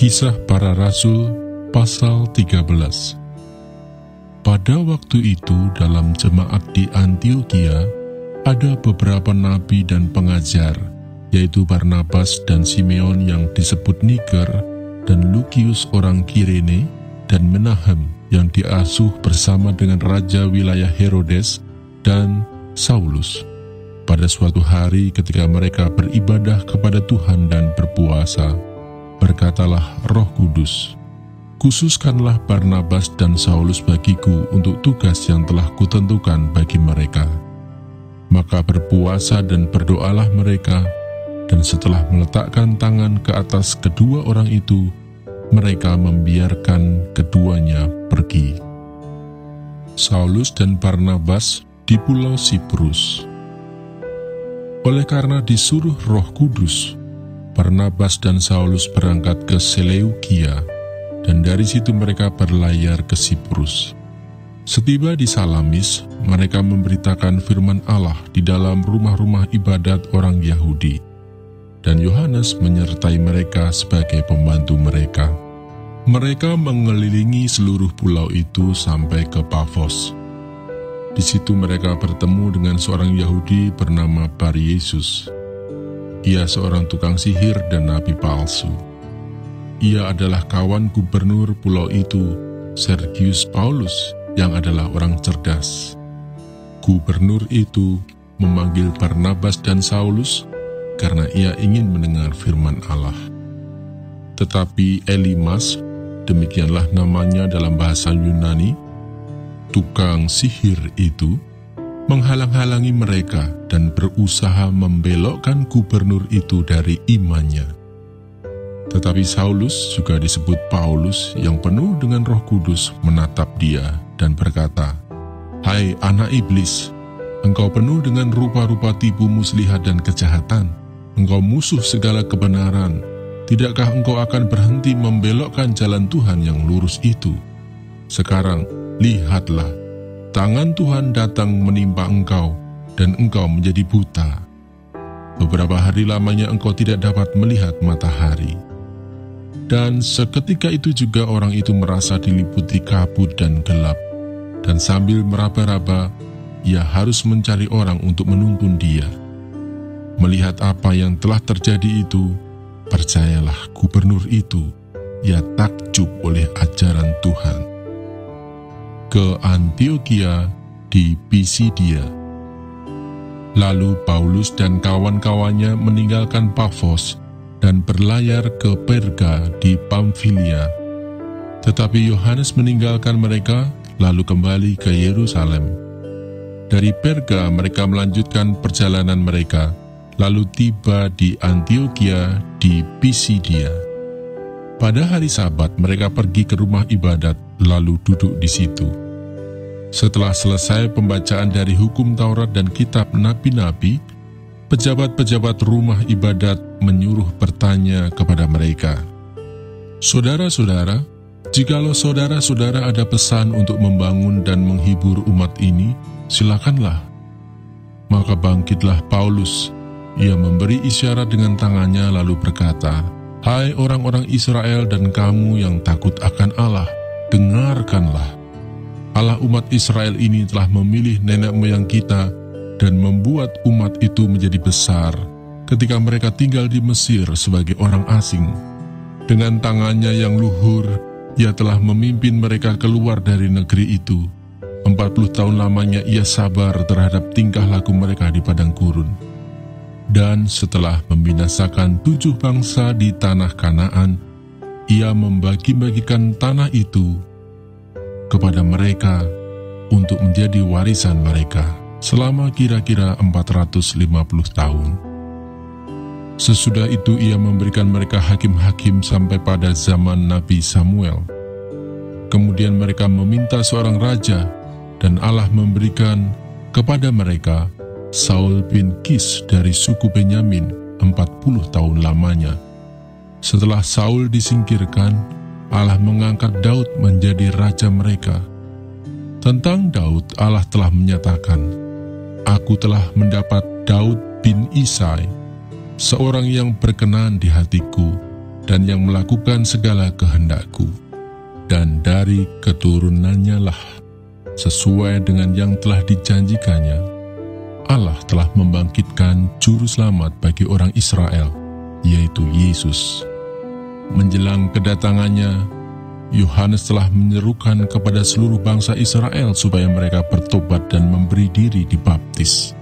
Kisah Para Rasul pasal 13. Pada waktu itu dalam jemaat di Antiokhia ada beberapa nabi dan pengajar, yaitu Barnabas dan Simeon yang disebut Niger, dan Lukius orang Kirene, dan Menahem yang diasuh bersama dengan raja wilayah Herodes, dan Saulus. Pada suatu hari ketika mereka beribadah kepada Tuhan dan berpuasa, berkatalah Roh Kudus, "Khususkanlah Barnabas dan Saulus bagiku untuk tugas yang telah kutentukan bagi mereka." Maka berpuasa dan berdoalah mereka, dan setelah meletakkan tangan ke atas kedua orang itu, mereka membiarkan keduanya pergi. Saulus dan Barnabas di Pulau Siprus. Oleh karena disuruh Roh Kudus, Barnabas dan Saulus berangkat ke Seleukia, dan dari situ mereka berlayar ke Siprus. Setiba di Salamis, mereka memberitakan firman Allah di dalam rumah-rumah ibadat orang Yahudi, dan Yohanes menyertai mereka sebagai pembantu mereka. Mereka mengelilingi seluruh pulau itu sampai ke Pafos. Di situ mereka bertemu dengan seorang Yahudi bernama Bar-Yesus. Ia seorang tukang sihir dan nabi palsu. Ia adalah kawan gubernur pulau itu, Sergius Paulus, yang adalah orang cerdas. Gubernur itu memanggil Barnabas dan Saulus karena ia ingin mendengar firman Allah. Tetapi Elimas, demikianlah namanya dalam bahasa Yunani, tukang sihir itu, menghalang-halangi mereka dan berusaha membelokkan gubernur itu dari imannya. Tetapi Saulus, juga disebut Paulus, yang penuh dengan Roh Kudus, menatap dia dan berkata, "Hai anak iblis, engkau penuh dengan rupa-rupa tipu muslihat dan kejahatan. Engkau musuh segala kebenaran. Tidakkah engkau akan berhenti membelokkan jalan Tuhan yang lurus itu? Sekarang, lihatlah, tangan Tuhan datang menimpa engkau, dan engkau menjadi buta. Beberapa hari lamanya engkau tidak dapat melihat matahari." Dan seketika itu juga orang itu merasa diliputi kabut dan gelap, dan sambil meraba-raba, ia harus mencari orang untuk menuntun dia. Melihat apa yang telah terjadi itu, percayalah gubernur itu, ia takjub oleh ajaran Tuhan. Ke Antiokhia di Pisidia. Lalu Paulus dan kawan-kawannya meninggalkan Pafos dan berlayar ke Perga di Pamfilia. Tetapi Yohanes meninggalkan mereka lalu kembali ke Yerusalem. Dari Perga mereka melanjutkan perjalanan mereka, lalu tiba di Antiokhia di Pisidia. Pada hari Sabat mereka pergi ke rumah ibadat lalu duduk di situ. Setelah selesai pembacaan dari hukum Taurat dan kitab nabi-nabi, pejabat-pejabat rumah ibadat menyuruh bertanya kepada mereka, "Saudara-saudara, jikalau saudara-saudara ada pesan untuk membangun dan menghibur umat ini, silakanlah." Maka bangkitlah Paulus, ia memberi isyarat dengan tangannya lalu berkata, "Hai orang-orang Israel dan kamu yang takut akan Allah, dengarkanlah. Allah umat Israel ini telah memilih nenek moyang kita dan membuat umat itu menjadi besar ketika mereka tinggal di Mesir sebagai orang asing. Dengan tangannya yang luhur, ia telah memimpin mereka keluar dari negeri itu. 40 tahun lamanya ia sabar terhadap tingkah laku mereka di padang gurun. Dan setelah membinasakan 7 bangsa di tanah Kanaan, ia membagi-bagikan tanah itu kepada mereka untuk menjadi warisan mereka selama kira-kira 450 tahun. Sesudah itu ia memberikan mereka hakim-hakim sampai pada zaman Nabi Samuel. Kemudian mereka meminta seorang raja, dan Allah memberikan kepada mereka Saul bin Kis dari suku Benyamin 40 tahun lamanya. Setelah Saul disingkirkan, Allah mengangkat Daud menjadi raja mereka. Tentang Daud, Allah telah menyatakan, "Aku telah mendapat Daud bin Isai, seorang yang berkenan di hatiku, dan yang melakukan segala kehendak-Ku. Dan dari keturunannya lah, sesuai dengan yang telah dijanjikannya, Allah telah membangkitkan juru selamat bagi orang Israel, yaitu Yesus. Menjelang kedatangannya, Yohanes telah menyerukan kepada seluruh bangsa Israel supaya mereka bertobat dan memberi diri dibaptis.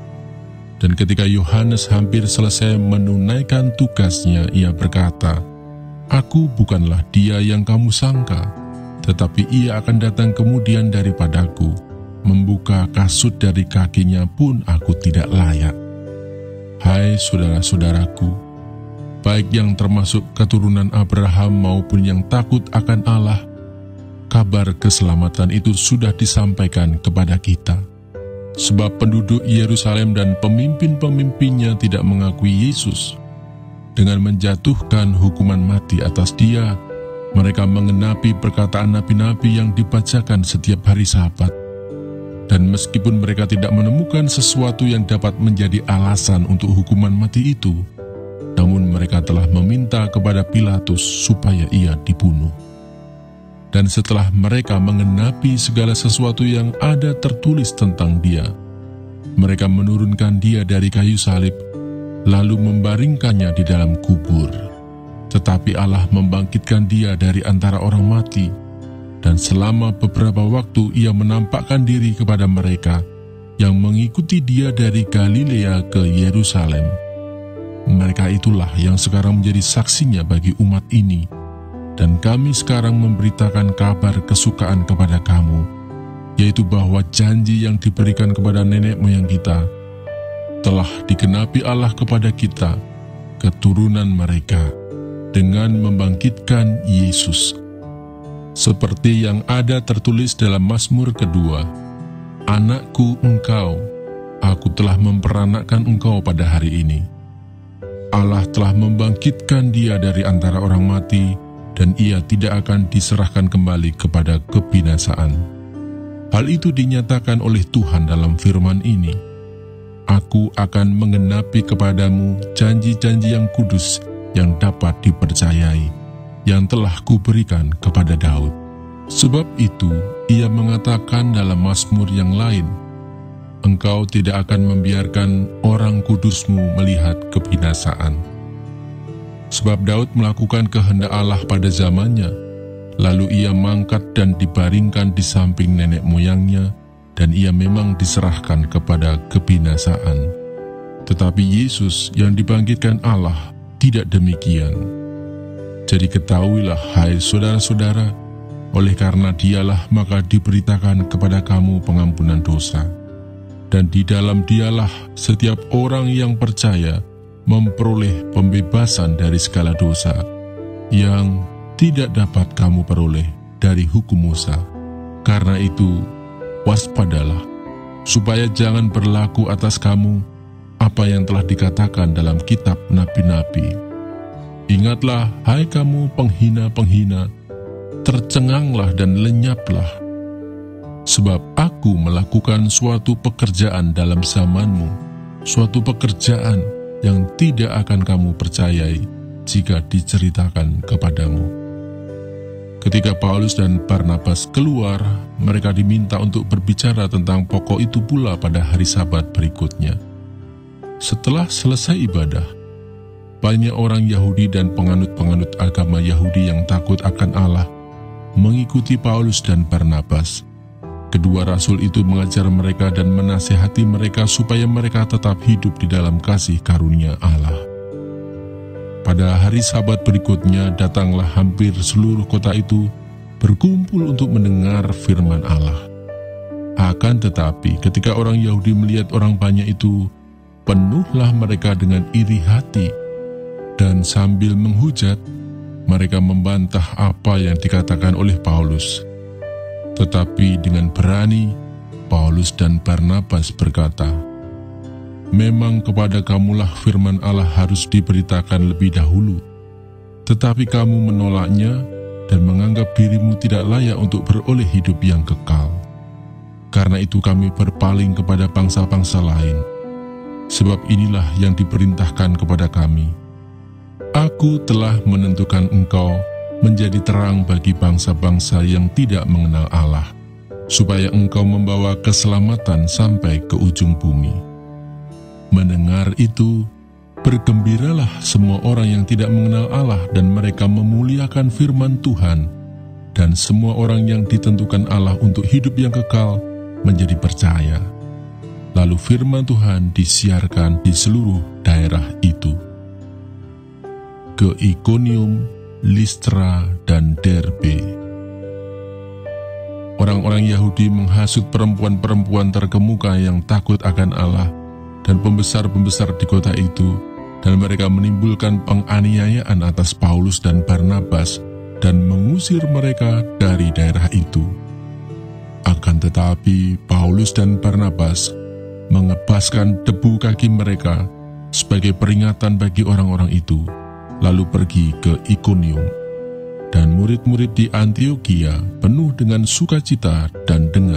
Dan ketika Yohanes hampir selesai menunaikan tugasnya, ia berkata, "Aku bukanlah dia yang kamu sangka, tetapi ia akan datang kemudian daripadaku. Membuka kasut dari kakinya pun aku tidak layak." Hai saudara-saudaraku, baik yang termasuk keturunan Abraham maupun yang takut akan Allah, kabar keselamatan itu sudah disampaikan kepada kita. Sebab penduduk Yerusalem dan pemimpin-pemimpinnya tidak mengakui Yesus. Dengan menjatuhkan hukuman mati atas dia, mereka mengenapi perkataan nabi-nabi yang dibacakan setiap hari Sabat. Dan meskipun mereka tidak menemukan sesuatu yang dapat menjadi alasan untuk hukuman mati itu, namun mereka telah meminta kepada Pilatus supaya ia dibunuh. Dan setelah mereka mengenapi segala sesuatu yang ada tertulis tentang dia, mereka menurunkan dia dari kayu salib, lalu membaringkannya di dalam kubur. Tetapi Allah membangkitkan dia dari antara orang mati, dan selama beberapa waktu ia menampakkan diri kepada mereka yang mengikuti dia dari Galilea ke Yerusalem. Mereka itulah yang sekarang menjadi saksinya bagi umat ini, dan kami sekarang memberitakan kabar kesukaan kepada kamu, yaitu bahwa janji yang diberikan kepada nenek moyang kita telah digenapi Allah kepada kita, keturunan mereka, dengan membangkitkan Yesus. Seperti yang ada tertulis dalam Mazmur kedua, "Anakku engkau, aku telah memperanakkan engkau pada hari ini." Allah telah membangkitkan dia dari antara orang mati, dan ia tidak akan diserahkan kembali kepada kebinasaan. Hal itu dinyatakan oleh Tuhan dalam firman ini, "Aku akan menggenapi kepadamu janji-janji yang kudus yang dapat dipercayai, yang telah kuberikan kepada Daud." Sebab itu, ia mengatakan dalam Mazmur yang lain, "Engkau tidak akan membiarkan orang kudusmu melihat kebinasaan." Sebab Daud melakukan kehendak Allah pada zamannya, lalu ia mangkat dan dibaringkan di samping nenek moyangnya, dan ia memang diserahkan kepada kebinasaan. Tetapi Yesus yang dibangkitkan Allah tidak demikian. Jadi ketahuilah, hai saudara-saudara, oleh karena dialah maka diberitakan kepada kamu pengampunan dosa. Dan di dalam dialah setiap orang yang percaya memperoleh pembebasan dari segala dosa yang tidak dapat kamu peroleh dari hukum Musa. Karena itu, waspadalah, supaya jangan berlaku atas kamu apa yang telah dikatakan dalam kitab nabi-nabi. Ingatlah, hai kamu penghina-penghina, tercenganglah dan lenyaplah. Sebab aku melakukan suatu pekerjaan dalam zamanmu, suatu pekerjaan yang tidak akan kamu percayai jika diceritakan kepadamu. Ketika Paulus dan Barnabas keluar, mereka diminta untuk berbicara tentang pokok itu pula pada hari Sabat berikutnya. Setelah selesai ibadah, banyak orang Yahudi dan penganut-penganut agama Yahudi yang takut akan Allah mengikuti Paulus dan Barnabas. Kedua rasul itu mengajar mereka dan menasihati mereka supaya mereka tetap hidup di dalam kasih karunia Allah. Pada hari Sabat berikutnya datanglah hampir seluruh kota itu berkumpul untuk mendengar firman Allah. Akan tetapi ketika orang Yahudi melihat orang banyak itu, penuhlah mereka dengan iri hati, dan sambil menghujat, mereka membantah apa yang dikatakan oleh Paulus. Tetapi dengan berani, Paulus dan Barnabas berkata, "Memang kepada kamulah firman Allah harus diberitakan lebih dahulu, tetapi kamu menolaknya dan menganggap dirimu tidak layak untuk beroleh hidup yang kekal. Karena itu kami berpaling kepada bangsa-bangsa lain, sebab inilah yang diperintahkan kepada kami. Aku telah menentukan engkau menjadi terang bagi bangsa-bangsa yang tidak mengenal Allah, supaya engkau membawa keselamatan sampai ke ujung bumi. Mendengar itu, bergembiralah semua orang yang tidak mengenal Allah dan mereka memuliakan firman Tuhan, dan semua orang yang ditentukan Allah untuk hidup yang kekal menjadi percaya. Lalu firman Tuhan disiarkan di seluruh daerah itu. Ke Ikonium, Listra, dan Derbe. Orang-orang Yahudi menghasut perempuan-perempuan terkemuka yang takut akan Allah dan pembesar-pembesar di kota itu, dan mereka menimbulkan penganiayaan atas Paulus dan Barnabas dan mengusir mereka dari daerah itu. Akan tetapi Paulus dan Barnabas mengebaskan debu kaki mereka sebagai peringatan bagi orang-orang itu, lalu pergi ke Ikonium. Dan murid-murid di Antiokhia penuh dengan sukacita dan dengan